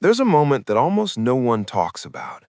There's a moment that almost no one talks about.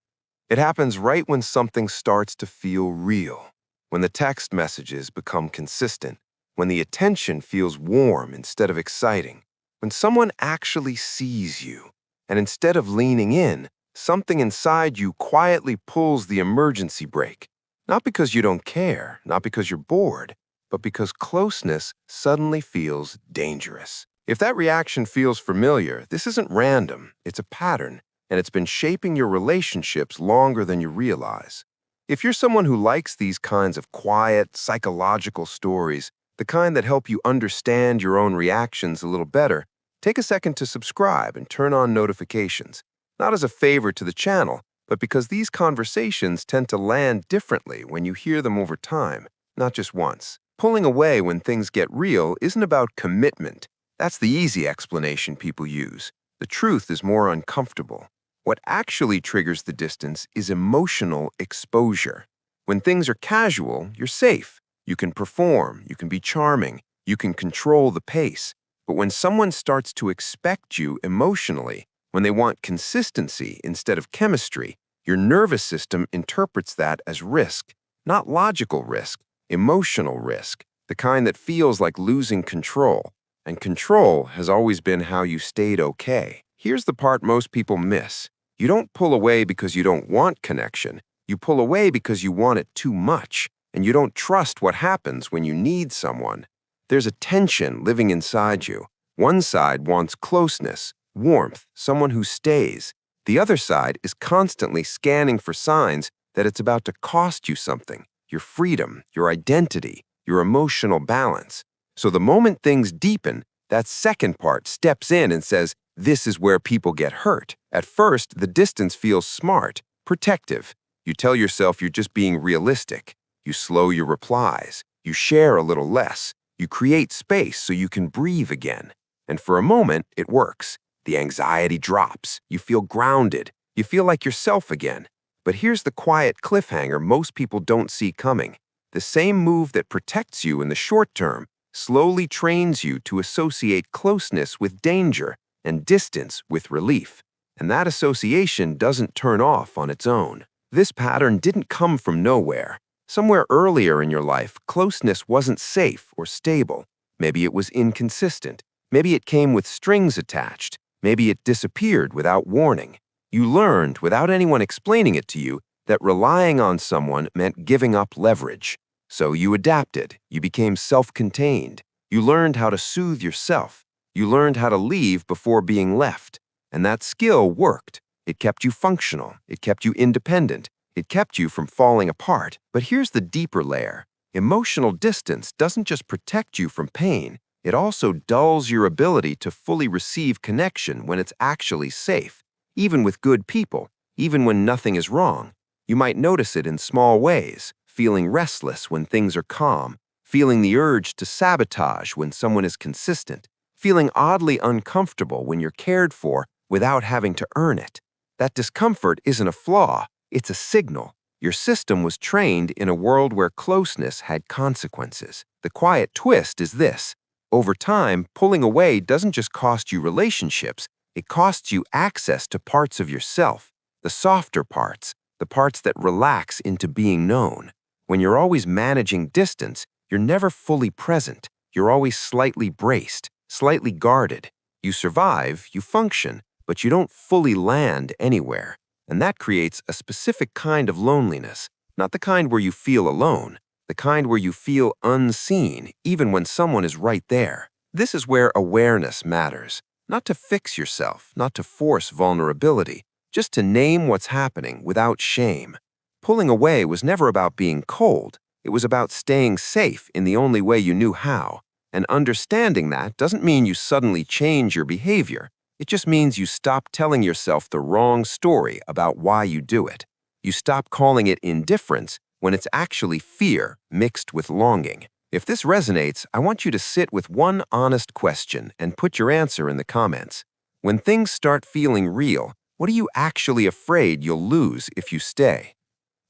It happens right when something starts to feel real, when the text messages become consistent, when the attention feels warm instead of exciting, when someone actually sees you, and instead of leaning in, something inside you quietly pulls the emergency brake. Not because you don't care, not because you're bored, but because closeness suddenly feels dangerous. If that reaction feels familiar, this isn't random, it's a pattern, and it's been shaping your relationships longer than you realize. If you're someone who likes these kinds of quiet, psychological stories, the kind that help you understand your own reactions a little better, take a second to subscribe and turn on notifications. Not as a favor to the channel, but because these conversations tend to land differently when you hear them over time, not just once. Pulling away when things get real isn't about commitment. That's the easy explanation people use. The truth is more uncomfortable. What actually triggers the distance is emotional exposure. When things are casual, you're safe. You can perform, you can be charming, you can control the pace. But when someone starts to expect you emotionally, when they want consistency instead of chemistry, your nervous system interprets that as risk. Not logical risk, emotional risk, the kind that feels like losing control. And control has always been how you stayed okay. Here's the part most people miss. You don't pull away because you don't want connection. You pull away because you want it too much, and you don't trust what happens when you need someone. There's a tension living inside you. One side wants closeness, warmth, someone who stays. The other side is constantly scanning for signs that it's about to cost you something, your freedom, your identity, your emotional balance. So the moment things deepen, that second part steps in and says, this is where people get hurt. At first, the distance feels smart, protective. You tell yourself you're just being realistic. You slow your replies. You share a little less. You create space so you can breathe again. And for a moment, it works. The anxiety drops. You feel grounded. You feel like yourself again. But here's the quiet cliffhanger most people don't see coming. The same move that protects you in the short term slowly trains you to associate closeness with danger and distance with relief. And that association doesn't turn off on its own. This pattern didn't come from nowhere. Somewhere earlier in your life, closeness wasn't safe or stable. Maybe it was inconsistent. Maybe it came with strings attached. Maybe it disappeared without warning. You learned, without anyone explaining it to you, that relying on someone meant giving up leverage. So you adapted, you became self-contained, you learned how to soothe yourself, you learned how to leave before being left. And that skill worked. It kept you functional, it kept you independent, it kept you from falling apart. But here's the deeper layer. Emotional distance doesn't just protect you from pain, it also dulls your ability to fully receive connection when it's actually safe. Even with good people, even when nothing is wrong. You might notice it in small ways. Feeling restless when things are calm, feeling the urge to sabotage when someone is consistent, feeling oddly uncomfortable when you're cared for without having to earn it. That discomfort isn't a flaw, it's a signal. Your system was trained in a world where closeness had consequences. The quiet twist is this. Over time, pulling away doesn't just cost you relationships, it costs you access to parts of yourself, the softer parts, the parts that relax into being known. When you're always managing distance, you're never fully present. You're always slightly braced, slightly guarded. You survive, you function, but you don't fully land anywhere. And that creates a specific kind of loneliness, not the kind where you feel alone, the kind where you feel unseen even when someone is right there. This is where awareness matters, not to fix yourself, not to force vulnerability, just to name what's happening without shame. Pulling away was never about being cold. It was about staying safe in the only way you knew how. And understanding that doesn't mean you suddenly change your behavior. It just means you stop telling yourself the wrong story about why you do it. You stop calling it indifference when it's actually fear mixed with longing. If this resonates, I want you to sit with one honest question and put your answer in the comments. When things start feeling real, what are you actually afraid you'll lose if you stay?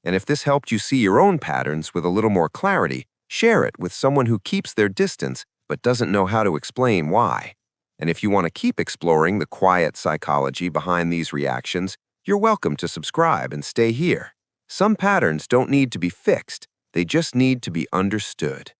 And if this helped you see your own patterns with a little more clarity, share it with someone who keeps their distance but doesn't know how to explain why. And if you want to keep exploring the quiet psychology behind these reactions, you're welcome to subscribe and stay here. Some patterns don't need to be fixed, they just need to be understood.